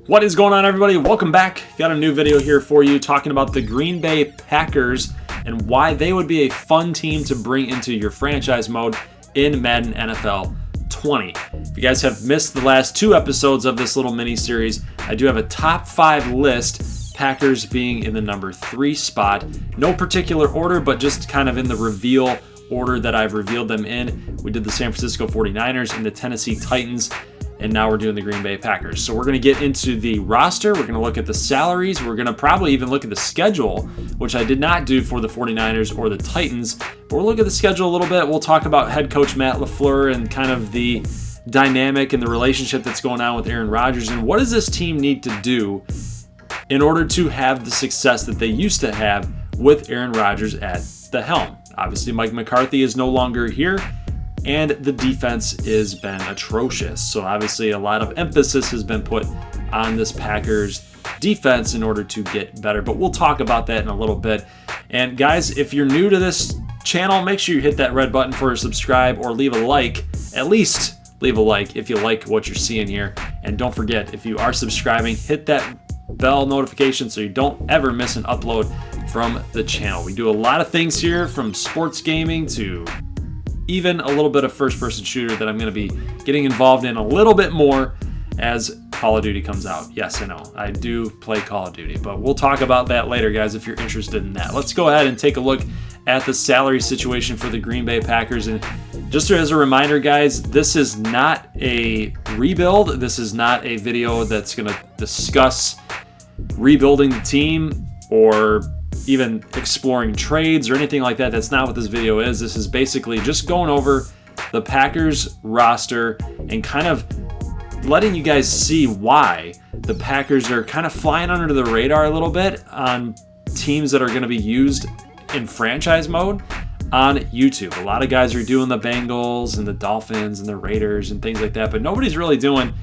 What is going on, everybody? Welcome back. Got a new video here for you talking about the Green Bay Packers and why they would be a fun team to bring into your franchise mode in Madden NFL 20. If you guys have missed the last two episodes of this little mini series, I do have a top 5 list, Packers being in the number 3 spot. No particular order, but just kind of in the reveal order that I've revealed them in. We did the San Francisco 49ers and the Tennessee Titans, and now we're doing the Green Bay Packers. So we're going to get into the roster. We're going to look at the salaries. We're going to probably even look at the schedule, which I did not do for the 49ers or the Titans. But we'll look at the schedule a little bit. We'll talk about head coach Matt LaFleur and kind of the dynamic and the relationship that's going on with Aaron Rodgers. And what does this team need to do in order to have the success that they used to have with Aaron Rodgers at the helm? Obviously, Mike McCarthy is no longer here, and the defense has been atrocious. So obviously a lot of emphasis has been put on this Packers defense in order to get better. But we'll talk about that in a little bit. And guys, if you're new to this channel, make sure you hit that red button for a subscribe or leave a like. At least leave a like if you like what you're seeing here. And don't forget, if you are subscribing, hit that bell notification so you don't ever miss an upload from the channel. We do a lot of things here, from sports gaming to even a little bit of first-person shooter that I'm going to be getting involved in a little bit more as Call of Duty comes out. Yes, I know, I do play Call of Duty, but we'll talk about that later, guys, if you're interested in that. Let's go ahead and take a look at the salary situation for the Green Bay Packers. And just as a reminder, guys, this is not a rebuild. This is not a video that's going to discuss rebuilding the team or even exploring trades or anything like that. That's not what this video is. This is basically just going over the Packers roster and kind of letting you guys see why the Packers are kind of flying under the radar a little bit on teams that are going to be used in franchise mode on YouTube. A lot of guys are doing the Bengals and the Dolphins and the Raiders and things like that, but nobody's really doing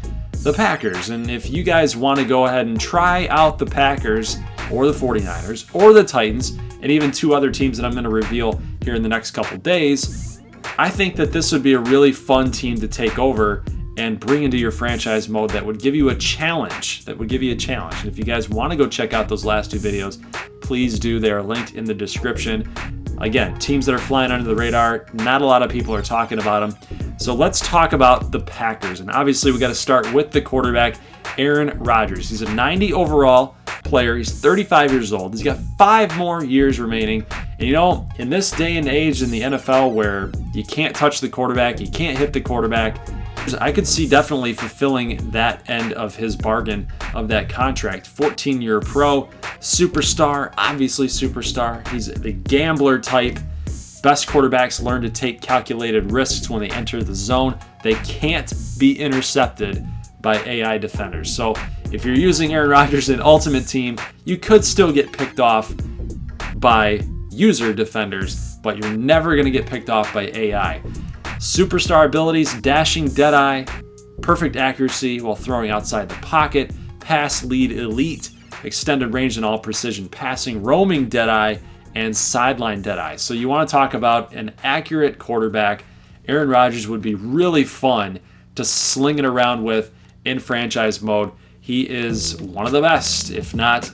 the Packers. And if you guys want to go ahead and try out the Packers or the 49ers or the Titans and even 2 other teams that I'm going to reveal here in the next couple days, I think that this would be a really fun team to take over and bring into your franchise mode that would give you a challenge. And if you guys want to go check out those last 2 videos, please do. They are linked in the description. Again, teams that are flying under the radar, not a lot of people are talking about them. So let's talk about the Packers. And obviously we got to start with the quarterback, Aaron Rodgers. He's a 90 overall player. He's 35 years old. He's got 5 more years remaining. And you know, in this day and age in the NFL where you can't touch the quarterback, you can't hit the quarterback, I could see definitely fulfilling that end of his bargain of that contract. 14-year pro, superstar, obviously superstar. He's the gambler type. Best quarterbacks learn to take calculated risks when they enter the zone. They can't be intercepted by AI defenders. So if you're using Aaron Rodgers in Ultimate Team, you could still get picked off by user defenders, but you're never going to get picked off by AI. Superstar abilities, dashing deadeye, perfect accuracy while throwing outside the pocket, pass lead elite, extended range and all precision passing, roaming deadeye, and sideline deadeye. So you want to talk about an accurate quarterback. Aaron Rodgers would be really fun to sling it around with in franchise mode. He is one of the best, if not,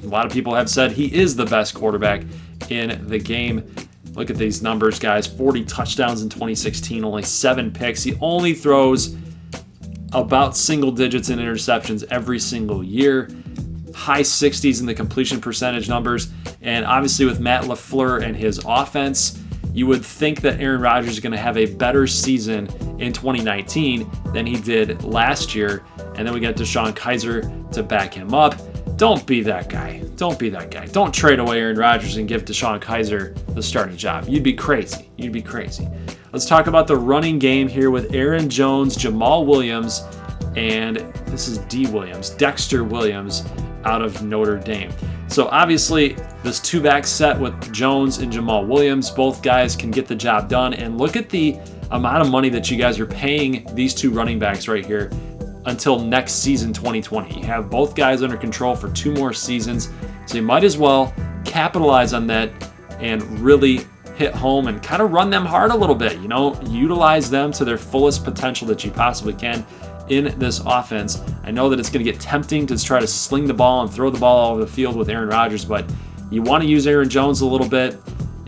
a lot of people have said he is the best quarterback in the game. Look at these numbers, guys. 40 touchdowns in 2016, only 7 picks. He only throws about single digits in interceptions every single year. High 60s in the completion percentage numbers. And obviously with Matt LaFleur and his offense, you would think that Aaron Rodgers is going to have a better season in 2019 than he did last year. And then we got Deshaun Kaiser to back him up. Don't be that guy. Don't be that guy. Don't trade away Aaron Rodgers and give Deshaun Kaiser the starting job. You'd be crazy. You'd be crazy. Let's talk about the running game here with Aaron Jones, Jamal Williams, and this is Dexter Williams out of Notre Dame. So obviously this 2-back set with Jones and Jamal Williams, both guys can get the job done. And look at the amount of money that you guys are paying these 2 running backs right here until next season, 2020. You have both guys under control for 2 more seasons, so you might as well capitalize on that and really hit home and kind of run them hard a little bit. You know, utilize them to their fullest potential that you possibly can. in this offense. I know that it's going to get tempting to try to sling the ball and throw the ball all over the field with Aaron Rodgers, but you want to use Aaron Jones a little bit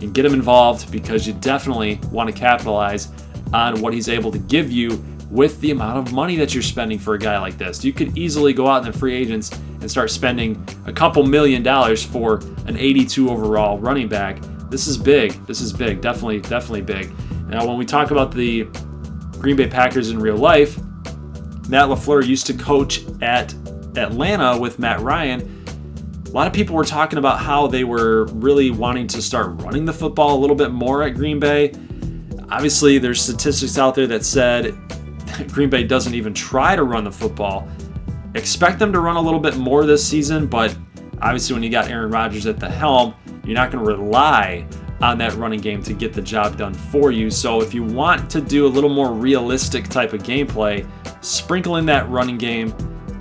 and get him involved because you definitely want to capitalize on what he's able to give you with the amount of money that you're spending for a guy like this. You could easily go out in the free agents and start spending a couple $1 million for an 82 overall running back. This is big. This is big. Definitely big. Now, when we talk about the Green Bay Packers in real life, Matt LaFleur used to coach at Atlanta with Matt Ryan. A lot of people were talking about how they were really wanting to start running the football a little bit more at Green Bay. Obviously, there's statistics out there that said Green Bay doesn't even try to run the football. Expect them to run a little bit more this season, but obviously when you got Aaron Rodgers at the helm, you're not going to rely on that running game to get the job done for you. So if you want to do a little more realistic type of gameplay, sprinkle in that running game.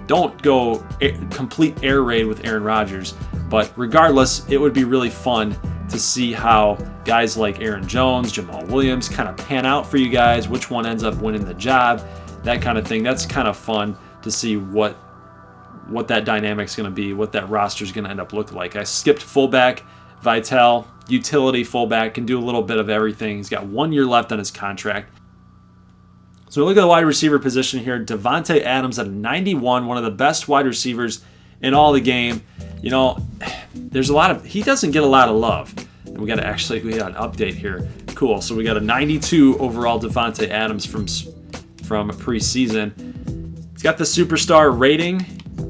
Don't go complete air raid with Aaron Rodgers. But regardless, it would be really fun to see how guys like Aaron Jones, Jamal Williams kind of pan out for you guys, which one ends up winning the job, that kind of thing. That's kind of fun to see what that dynamic's going to be, what that roster's going to end up looking like. I skipped fullback. Vitale, utility fullback, can do a little bit of everything. He's got 1 year left on his contract. So look at the wide receiver position here. Davante Adams at 91, one of the best wide receivers in all the game. You know, he doesn't get a lot of love. And we got an update here. Cool. So we got a 92 overall Davante Adams from preseason. He's got the superstar rating,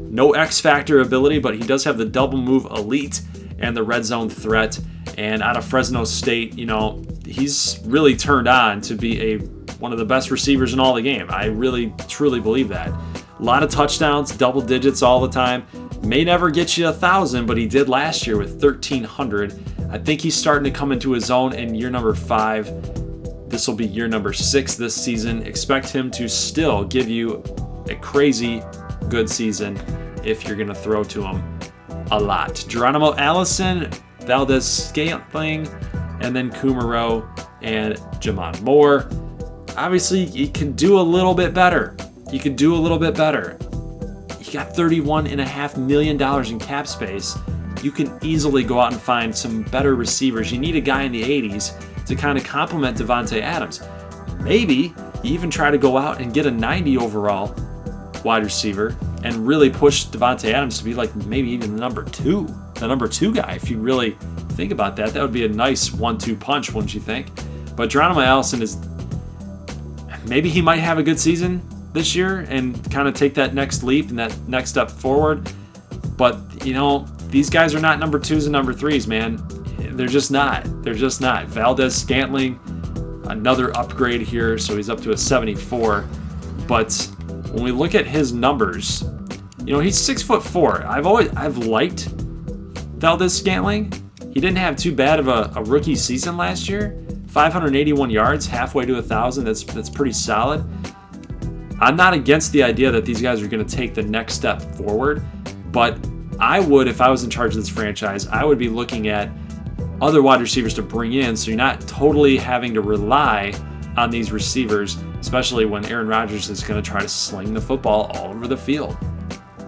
no X Factor ability, but he does have the double move elite and the red zone threat. And out of Fresno State, you know, he's really turned on to be one of the best receivers in all the game. I really, truly believe that. A lot of touchdowns, double digits all the time. May never get you 1,000, but he did last year with 1,300. I think he's starting to come into his own in year number 5. This will be year number 6 this season. Expect him to still give you a crazy good season if you're going to throw to him a lot. Geronimo Allison, Valdez-Scantling, and then Kumaro and Jamon Moore. Obviously, you can do a little bit better. You got $31.5 million in cap space. You can easily go out and find some better receivers. You need a guy in the 80s to kind of complement Davante Adams. Maybe you even try to go out and get a 90 overall wide receiver and really push Davante Adams to be like maybe even the number two guy. If you really think about that, that would be a nice 1-2 punch, wouldn't you think? But Geronimo Allison maybe he might have a good season this year and kind of take that next leap and that next step forward. But, you know, these guys are not number 2s and number 3s, man. They're just not. Valdez-Scantling, another upgrade here, so he's up to a 74. But when we look at his numbers, you know, he's 6'4". I've liked Valdez-Scantling. He didn't have too bad of a rookie season last year. 581 yards, halfway to 1,000. That's pretty solid. I'm not against the idea that these guys are going to take the next step forward, but I would, if I was in charge of this franchise, I would be looking at other wide receivers to bring in so you're not totally having to rely on these receivers, especially when Aaron Rodgers is going to try to sling the football all over the field.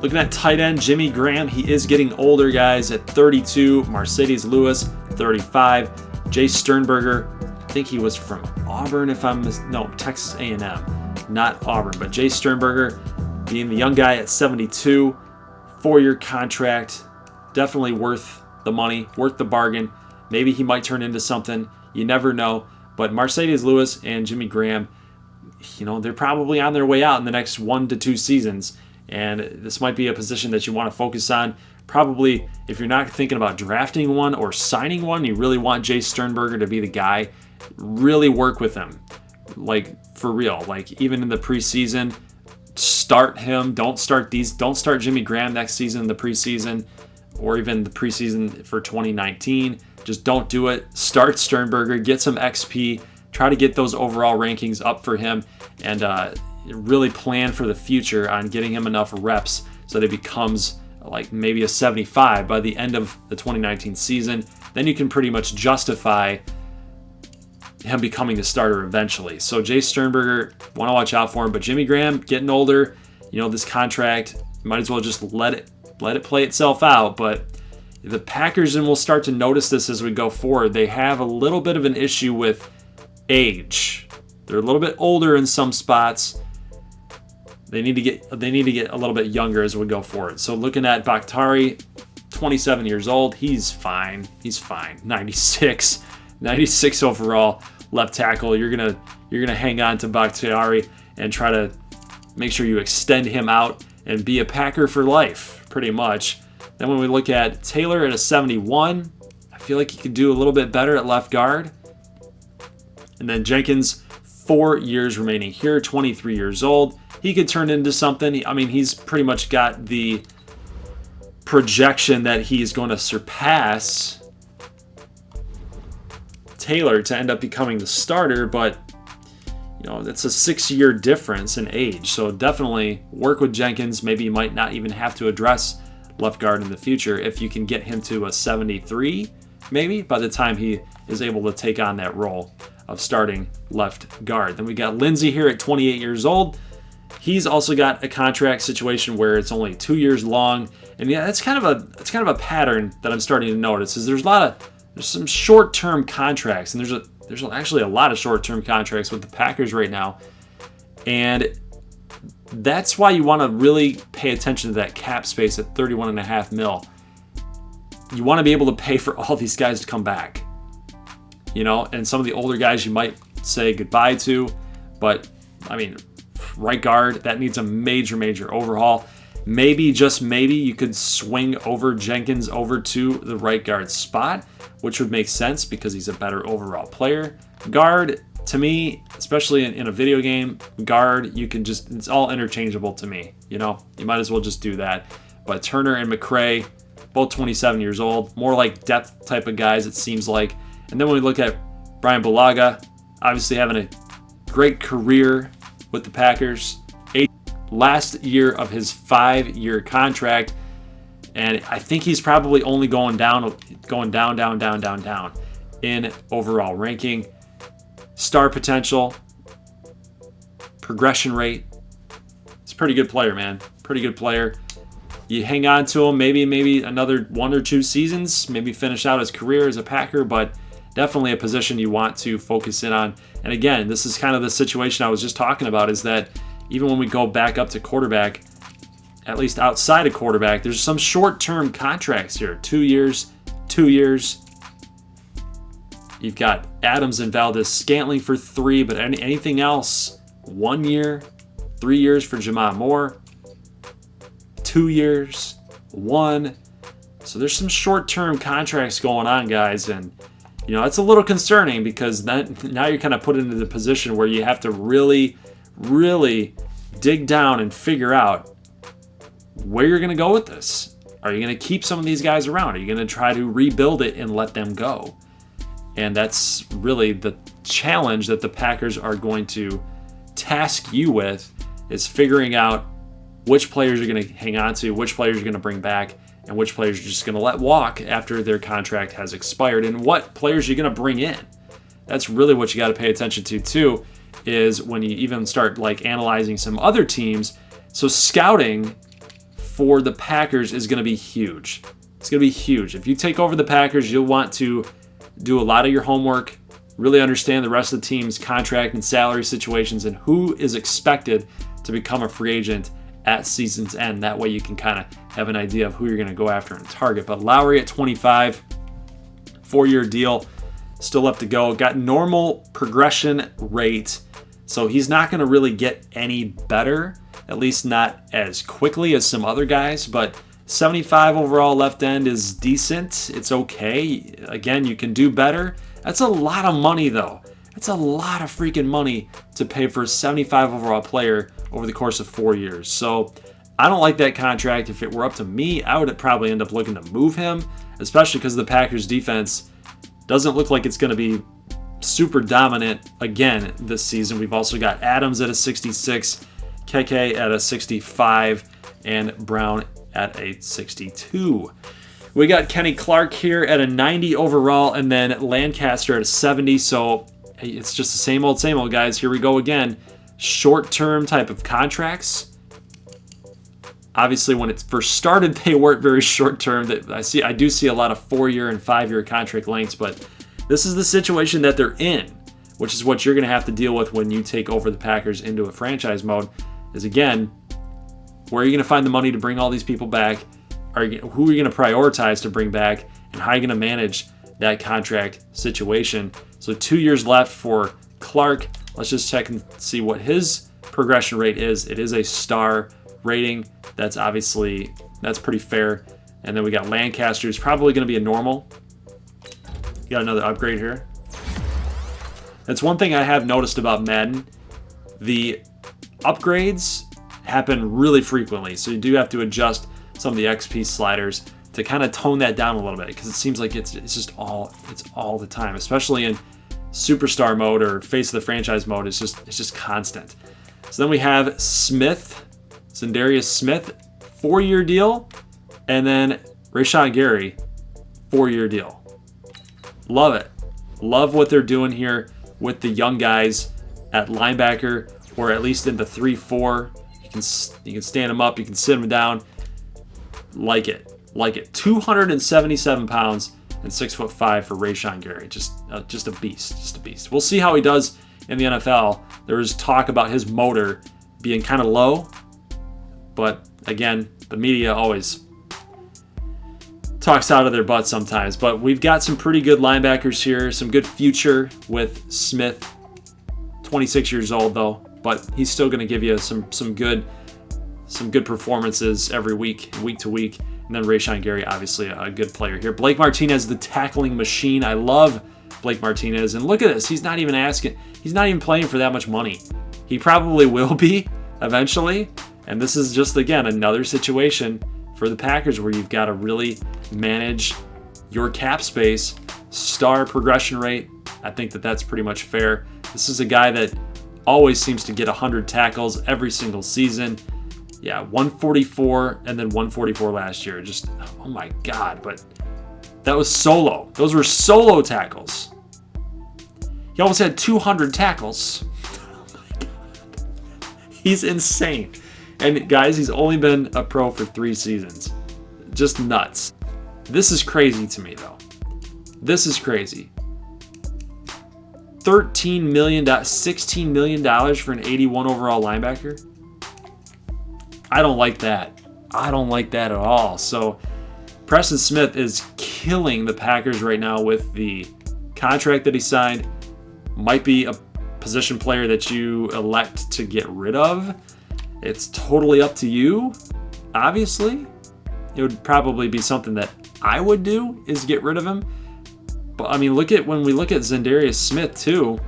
Looking at tight end, Jimmy Graham, he is getting older, guys, at 32. Mercedes Lewis, 35. Jay Sternberger, I think he was from Auburn, Texas A&M, not Auburn, but Jay Sternberger being the young guy at 72, 4-year contract, definitely worth the money, worth the bargain. Maybe he might turn into something. You never know. But Mercedes Lewis and Jimmy Graham, you know, they're probably on their way out in the next 1 to 2 seasons. And this might be a position that you want to focus on. Probably, if you're not thinking about drafting one or signing one, you really want Jay Sternberger to be the guy. Really work with him, like for real. Like even in the preseason, start him. Don't start Jimmy Graham next season in the preseason, or even the preseason for 2019. Just don't do it. Start Sternberger. Get some XP. Try to get those overall rankings up for him, and really plan for the future on getting him enough reps so that he becomes like maybe a 75 by the end of the 2019 season. Then you can pretty much justify him becoming the starter eventually. So Jay Sternberger, want to watch out for him. But Jimmy Graham, getting older, this contract, might as well just let it play itself out. But the Packers, and we'll start to notice this as we go forward, they have a little bit of an issue with age. They're a little bit older in some spots. They need to get a little bit younger as we go forward. So looking at Bakhtiari, 27 years old, he's fine. 96 overall left tackle. You're gonna hang on to Bakhtiari and try to make sure you extend him out and be a Packer for life, pretty much. Then when we look at Taylor at a 71, I feel like he could do a little bit better at left guard. And then Jenkins, 4 years remaining here, 23 years old. He could turn into something. I mean, he's pretty much got the projection that he's going to surpass Taylor to end up becoming the starter, but that's a 6-year difference in age. So definitely work with Jenkins. Maybe you might not even have to address left guard in the future if you can get him to a 73, maybe by the time he is able to take on that role of starting left guard. Then we got Lindsey here at 28 years old. He's also got a contract situation where it's only 2 years long, and yeah, that's kind of a pattern that I'm starting to notice. Is there's some short-term contracts, and there's actually a lot of short-term contracts with the Packers right now, and that's why you want to really pay attention to that cap space at $31.5 million. You want to be able to pay for all these guys to come back, and some of the older guys you might say goodbye to, but I mean, right guard, that needs a major overhaul. Maybe, just maybe, you could swing over Jenkins over to the right guard spot, which would make sense because he's a better overall player. Guard, to me, especially in a video game, guard, it's all interchangeable to me. You might as well just do that. But Turner and McCray, both 27 years old, more like depth type of guys, it seems like. And then when we look at Brian Bulaga, obviously having a great career with the Packers, last year of his 5-year contract, and I think he's probably only going down in overall ranking. Star potential, progression rate. He's a pretty good player, man. Pretty good player. You hang on to him, maybe another 1 or 2 seasons, maybe finish out his career as a Packer, but definitely a position you want to focus in on. And again, this is kind of the situation I was just talking about, is that even when we go back up to quarterback, at least outside of quarterback, there's some short-term contracts here. 2 years. You've got Adams and Valdez-Scantling for 3, but anything else, 1 year, 3 years for Jamon Moore, 2 years, 1. So there's some short-term contracts going on, guys, and it's a little concerning because now you're kind of put into the position where you have to really dig down and figure out where you're going to go with this. Are you going to keep some of these guys around? Are you going to try to rebuild it and let them go? And that's really the challenge that the Packers are going to task you with, is figuring out which players you're going to hang on to, which players you're going to bring back, and which players you're just going to let walk after their contract has expired, and what players you're going to bring in. That's really what you got to pay attention to, too, is when you even start analyzing some other teams. So scouting for the Packers is going to be huge. It's going to be huge. If you take over the Packers, you'll want to do a lot of your homework, really understand the rest of the team's contract and salary situations and who is expected to become a free agent at season's end. That way you can kind of have an idea of who you're going to go after and target. But Lowry at 25, 4-year deal, still up to go. Got normal progression rate, so he's not going to really get any better, at least not as quickly as some other guys, but 75 overall left end is decent. It's okay. Again, you can do better. That's a lot of money, though. That's a lot of freaking money to pay for a 75 overall player over the course of 4 years. So I don't like that contract. If it were up to me, I would probably end up looking to move him, especially because the Packers defense doesn't look like it's going to be super dominant again this season. We've also got Adams at a 66, KK at a 65, and Brown at a 62. We got Kenny Clark here at a 90 overall, and then Lancaster at a 70. So it's just the same old, guys. Here we go again. Short-term type of contracts. Obviously, when it first started, they weren't very short-term. I do see a lot of 4-year and 5-year contract lengths, but this is the situation that they're in, which is what you're going to have to deal with when you take over the Packers into a franchise mode. Is again, where are you going to find the money to bring all these people back? Who are you going to prioritize to bring back, and how are you going to manage that contract situation? So 2 years left for Clark. Let's just check and see what his progression rate is. It is a star rating. That's pretty fair. And then we got Lancaster, who's probably going to be a normal. Got another upgrade here. That's one thing I have noticed about Madden. The upgrades happen really frequently, so you do have to adjust some of the XP sliders to kind of tone that down a little bit, because it seems like it's all the time, especially in superstar mode or face of the franchise mode. It's just constant. So then we have Smith, Za'Darius Smith, 4-year deal, and then Rashawn Gary, 4-year deal. Love it. Love what they're doing here with the young guys at linebacker, or at least in the 3-4. You can stand them up, you can sit them down. Like it. 277 pounds and 6'5" for Rashawn Gary. Just a beast. We'll see how he does in the NFL. There was talk about his motor being kind of low, but again, the media always talks out of their butt sometimes. But we've got some pretty good linebackers here, some good future with Smith. 26 years old though, but he's still going to give you some good performances every week to week. And then Rashawn Gary, obviously a good player here. Blake Martinez, the tackling machine. I love Blake Martinez. And look at this. He's not even playing for that much money. He probably will be eventually. And this is just, again, another situation for the Packers where you've got to really manage your cap space, star progression rate. I think that's pretty much fair. This is a guy that always seems to get 100 tackles every single season. Yeah, 144 and then 144 last year. Just, oh my God. But that was solo. Those were solo tackles. He almost had 200 tackles. Oh my God. He's insane. And guys, he's only been a pro for 3 seasons. Just nuts. This is crazy to me, though. This is crazy. $13 million, $16 million for an 81 overall linebacker? I don't like that. I don't like that at all. So Preston Smith is killing the Packers right now with the contract that he signed. Might be a position player that you elect to get rid of. It's totally up to you. Obviously, it would probably be something that I would do, is get rid of him. But I mean, when we look at Za'Darius Smith too.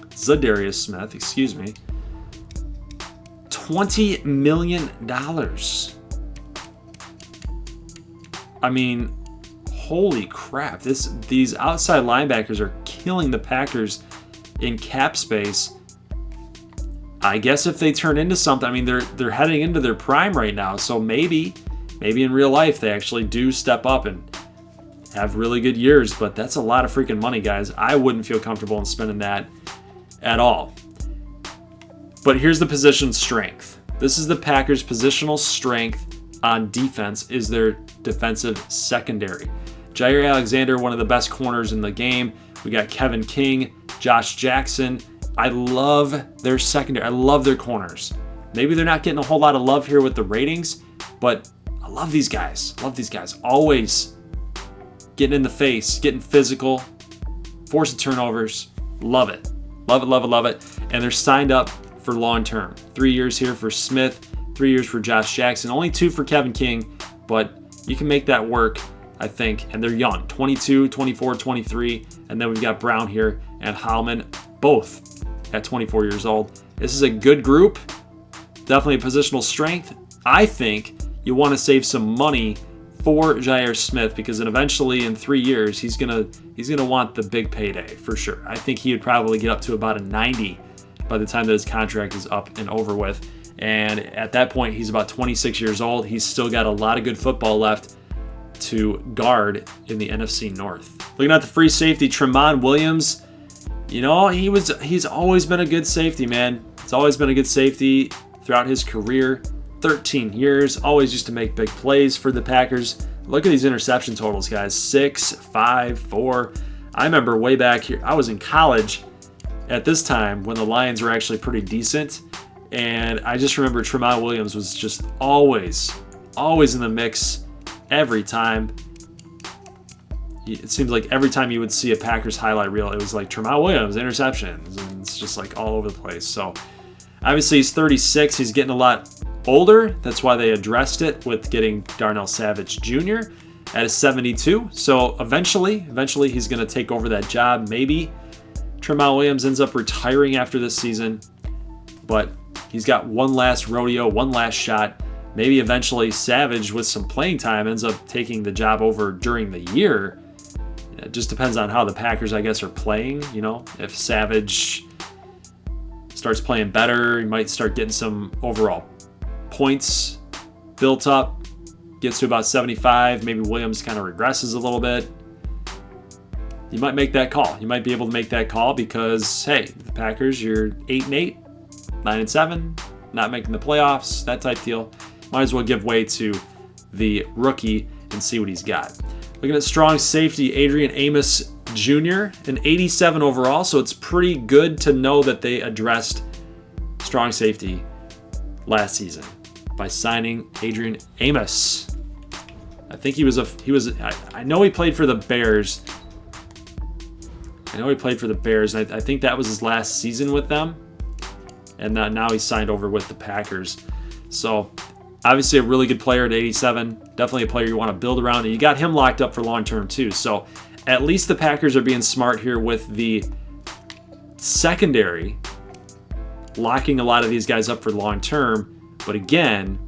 Za'Darius Smith, excuse me. $20 million. I mean, holy crap. These outside linebackers are killing the Packers in cap space. I guess if they turn into something, I mean, they're heading into their prime right now, so maybe in real life they actually do step up and have really good years, but that's a lot of freaking money, guys. I wouldn't feel comfortable in spending that at all. But here's the position strength. This is the Packers' positional strength on defense, is their defensive secondary. Jair Alexander, one of the best corners in the game. We got Kevin King, Josh Jackson. I love their secondary. I love their corners. Maybe they're not getting a whole lot of love here with the ratings, but I love these guys. Always getting in the face, getting physical, forcing turnovers. Love it. And they're signed up for long term. 3 years here for Smith, 3 years for Josh Jackson, only 2 for Kevin King, but you can make that work, I think. And they're young, 22, 24, 23. And then we've got Brown here and Hallman, both at 24 years old. This is a good group. Definitely a positional strength. I think you want to save some money for Jair Smith, because then eventually in 3 years he's gonna want the big payday for sure. I think he would probably get up to about a 90 by the time that his contract is up and over with. And at that point, he's about 26 years old. He's still got a lot of good football left to guard in the NFC North. Looking at the free safety, Tremont Williams, he's always been a good safety, man. He's always been a good safety throughout his career. 13 years, always used to make big plays for the Packers. Look at these interception totals, guys. 6, 5, 4. I remember way back here, I was in college at this time when the Lions were actually pretty decent. And I just remember Tramon Williams was just always in the mix every time. It seems like every time you would see a Packers highlight reel, it was like Tramon Williams, interceptions, and it's just like all over the place. So obviously he's 36. He's getting a lot older. That's why they addressed it with getting Darnell Savage Jr. at a 72. So eventually he's going to take over that job. Maybe Tramon Williams ends up retiring after this season, but he's got one last rodeo, one last shot. Maybe eventually Savage, with some playing time, ends up taking the job over during the year. It just depends on how the Packers, I guess, are playing. If Savage starts playing better, he might start getting some overall points built up, gets to about 75. Maybe Williams kind of regresses a little bit. You might make that call. You might be able to make that call because, hey, the Packers, you're 8-8, 9-7, not making the playoffs, that type deal. Might as well give way to the rookie and see what he's got. Looking at strong safety, Adrian Amos Jr., an 87 overall, so it's pretty good to know that they addressed strong safety last season by signing Adrian Amos. I think I know he played for the Bears. And I think that was his last season with them. And now he's signed over with the Packers. So obviously a really good player at 87. Definitely a player you want to build around. And you got him locked up for long term too. So at least the Packers are being smart here with the secondary, locking a lot of these guys up for long term. But again,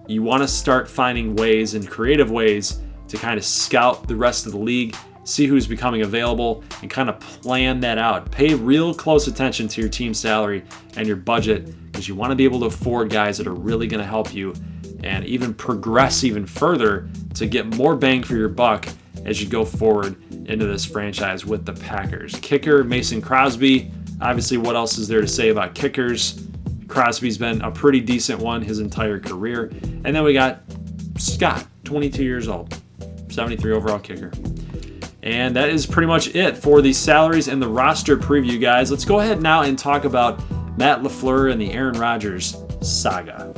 you want to start finding ways and creative ways to kind of scout the rest of the league, see who's becoming available, and kind of plan that out. Pay real close attention to your team salary and your budget, because you want to be able to afford guys that are really going to help you and even progress even further to get more bang for your buck as you go forward into this franchise with the Packers. Kicker, Mason Crosby. Obviously, what else is there to say about kickers? Crosby's been a pretty decent one his entire career. And then we got Scott, 22 years old, 73 overall kicker. And that is pretty much it for the salaries and the roster preview, guys. Let's go ahead now and talk about Matt LaFleur and the Aaron Rodgers saga.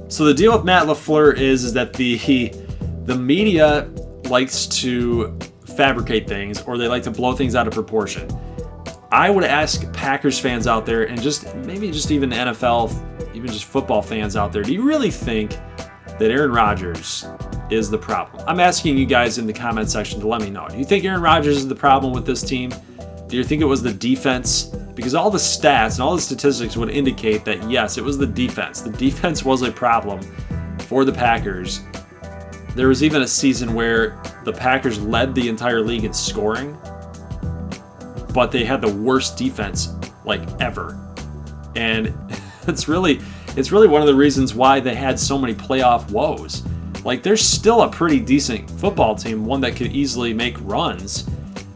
So the deal with Matt LaFleur is that the media likes to fabricate things, or they like to blow things out of proportion. I would ask Packers fans out there, and maybe even NFL, even just football fans out there, do you really think that Aaron Rodgers is the problem? I'm asking you guys in the comment section to let me know. Do you think Aaron Rodgers is the problem with this team? Do you think it was the defense? Because all the stats and all the statistics would indicate that, yes, it was the defense. The defense was a problem for the Packers. There was even a season where the Packers led the entire league in scoring, but they had the worst defense ever. And it's really one of the reasons why they had so many playoff woes. They're still a pretty decent football team, one that could easily make runs,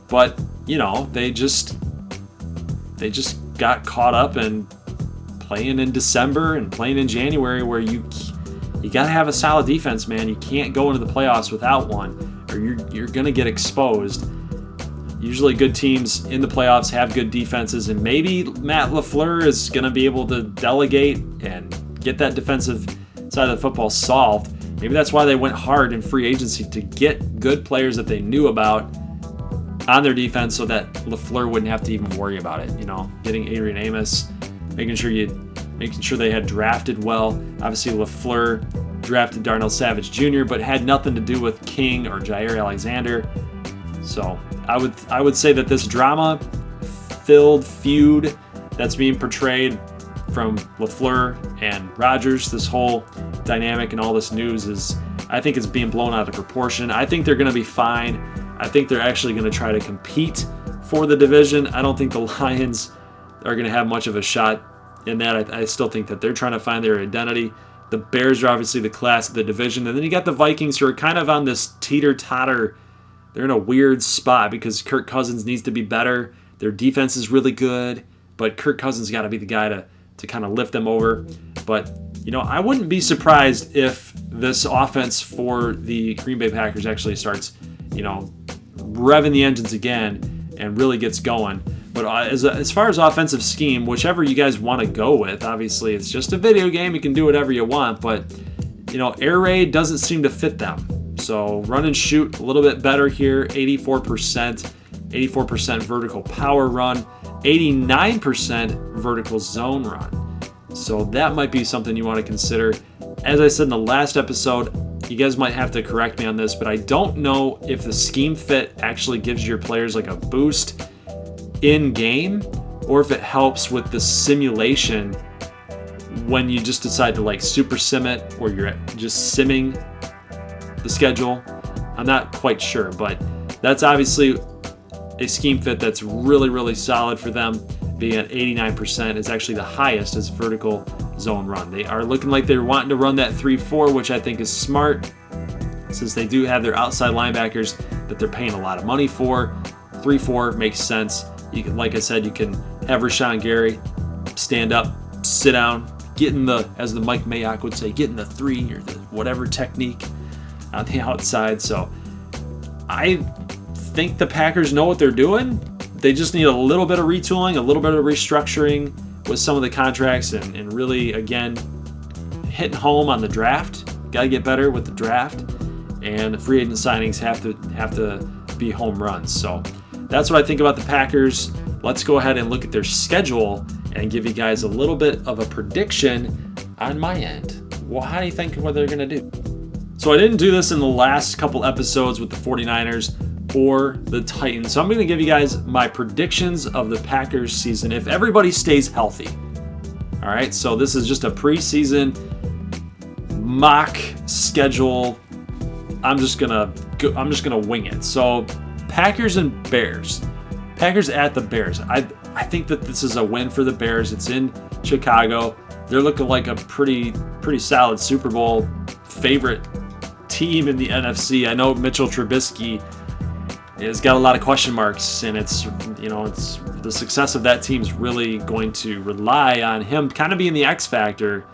but they just got caught up in playing in December and playing in January, where you got to have a solid defense, man. You can't go into the playoffs without one, or you're going to get exposed. Usually good teams in the playoffs have good defenses, and maybe Matt LaFleur is going to be able to delegate and get that defensive side of the football solved. Maybe that's why they went hard in free agency to get good players that they knew about on their defense, so that LaFleur wouldn't have to even worry about it. Getting Adrian Amos, making sure they had drafted well. Obviously, LaFleur drafted Darnell Savage Jr., but had nothing to do with King or Jair Alexander. So I would say that this drama-filled feud that's being portrayed from LaFleur and Rodgers, this whole dynamic and all this news I think it's being blown out of proportion. I think they're going to be fine. I think they're actually going to try to compete for the division. I don't think the Lions are going to have much of a shot in that. I still think that they're trying to find their identity. The Bears are obviously the class of the division. And then you got the Vikings, who are kind of on this teeter-totter they're in a weird spot because Kirk Cousins needs to be better. Their defense is really good, but Kirk Cousins got to be the guy to kind of lift them over. But, I wouldn't be surprised if this offense for the Green Bay Packers actually starts, revving the engines again and really gets going. But as far as offensive scheme, whichever you guys want to go with, obviously it's just a video game. You can do whatever you want, but, air raid doesn't seem to fit them. So run and shoot a little bit better here, 84% vertical power run, 89% vertical zone run. So that might be something you want to consider. As I said in the last episode, you guys might have to correct me on this, but I don't know if the scheme fit actually gives your players like a boost in game or if it helps with the simulation when you just decide to like super sim it or you're just simming the schedule. I'm not quite sure, but that's obviously a scheme fit that's really, really solid for them. Being at 89% is actually the highest as vertical zone run. They are looking like they're wanting to run that 3-4, which I think is smart since they do have their outside linebackers that they're paying a lot of money for. 3-4 makes sense. You can, like I said, you can have Rashawn Gary stand up, sit down, get in the, as the Mike Mayock would say, get in the 3 or the whatever technique on the outside. So I think the Packers know what they're doing. They just need a little bit of retooling, a little bit of restructuring with some of the contracts and really, again, hitting home on the draft. Got to get better with the draft. And the free agent signings have to be home runs. So that's what I think about the Packers. Let's go ahead and look at their schedule and give you guys a little bit of a prediction on my end. Well, how do you think what they're going to do? So I didn't do this in the last couple episodes with the 49ers or the Titans. So I'm going to give you guys my predictions of the Packers season if everybody stays healthy. All right, so this is just a preseason mock schedule. I'm just gonna wing it. So Packers and Bears. Packers at the Bears. I think that this is a win for the Bears. It's in Chicago. They're looking like a pretty solid Super Bowl favorite team in the NFC. I know Mitchell Trubisky has got a lot of question marks, and it's the success of that team is really going to rely on him kind of being the X factor.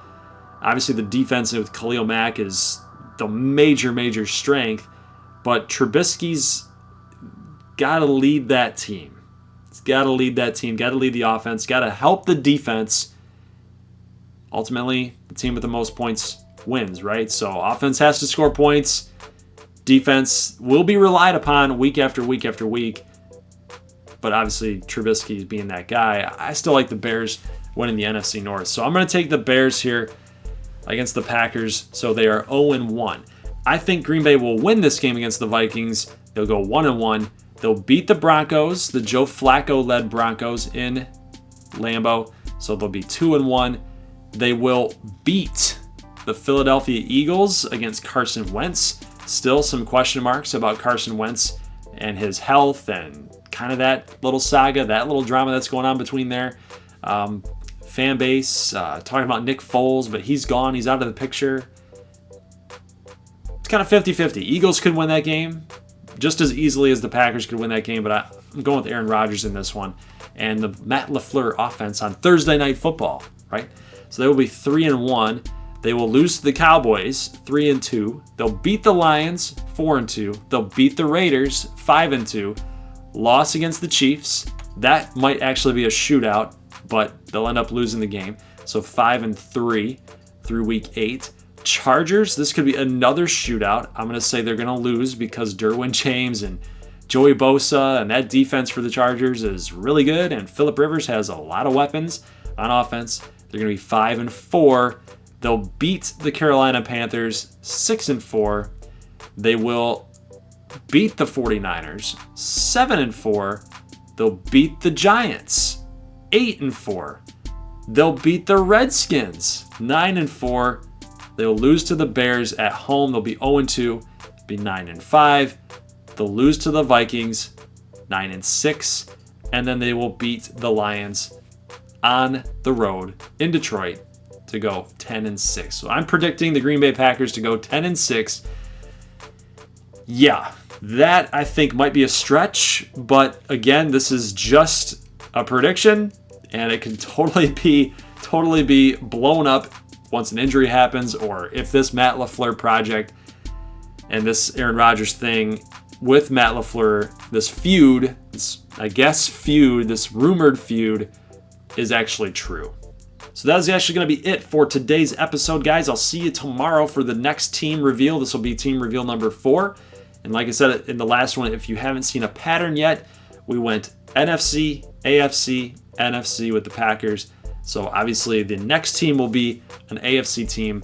Obviously, the defense with Khalil Mack is the major strength, but Trubisky's got to lead that team. He's got to lead that team, got to lead the offense, got to help the defense. Ultimately, the team with the most points wins, right? So offense has to score points. Defense will be relied upon week after week after week. But obviously, Trubisky is being that guy. I still like the Bears winning the NFC North. So I'm going to take the Bears here against the Packers. So they are 0-1. I think Green Bay will win this game against the Vikings. They'll go 1-1. They'll beat the Broncos, the Joe Flacco-led Broncos in Lambeau. So they'll be 2-1. They will beat the Philadelphia Eagles against Carson Wentz. Still some question marks about Carson Wentz and his health and kind of that little saga, that little drama that's going on between their fan base. Talking about Nick Foles, but he's gone. He's out of the picture. It's kind of 50-50. Eagles could win that game just as easily as the Packers could win that game, but I'm going with Aaron Rodgers in this one. And the Matt LaFleur offense on Thursday Night Football, right? So they will be 3-1. They will lose to the Cowboys, 3-2. They'll beat the Lions, 4-2. They'll beat the Raiders, 5-2. Loss against the Chiefs. That might actually be a shootout, but they'll end up losing the game. So 5-3 through week 8. Chargers, this could be another shootout. I'm going to say they're going to lose because Derwin James and Joey Bosa and that defense for the Chargers is really good, and Phillip Rivers has a lot of weapons on offense. They're going to be 5-4. They'll beat the Carolina Panthers 6-4. They will beat the 49ers 7-4. They'll beat the Giants 8-4. They'll beat the Redskins 9-4. They'll lose to the Bears at home. They'll be 0-2, be 9-5. They'll lose to the Vikings 9-6, and then they will beat the Lions on the road in Detroit to go 10-6. So I'm predicting the Green Bay Packers to go 10-6. Yeah, That, I think, might be a stretch, but again, this is just a prediction, and it can totally be blown up once an injury happens, or if this Matt LaFleur project and this Aaron Rodgers thing with Matt LaFleur, this feud, this rumored feud, is actually true. So that is actually going to be it for today's episode, guys. I'll see you tomorrow for the next team reveal. This will be team reveal number 4. And like I said in the last one, if you haven't seen a pattern yet, we went NFC, AFC, NFC with the Packers. So obviously the next team will be an AFC team,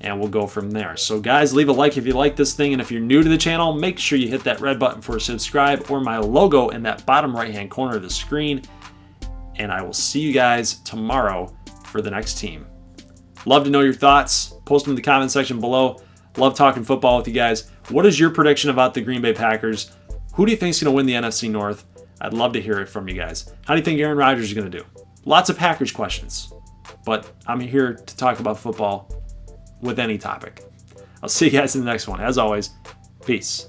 and we'll go from there. So guys, leave a like if you like this thing, and if you're new to the channel, make sure you hit that red button for subscribe or my logo in that bottom right-hand corner of the screen. And I will see you guys tomorrow for the next team. Love to know your thoughts. Post them in the comment section below. Love talking football with you guys. What is your prediction about the Green Bay Packers? Who do you think is going to win the NFC North? I'd love to hear it from you guys. How do you think Aaron Rodgers is going to do? Lots of Packers questions, but I'm here to talk about football with any topic. I'll see you guys in the next one. As always, peace.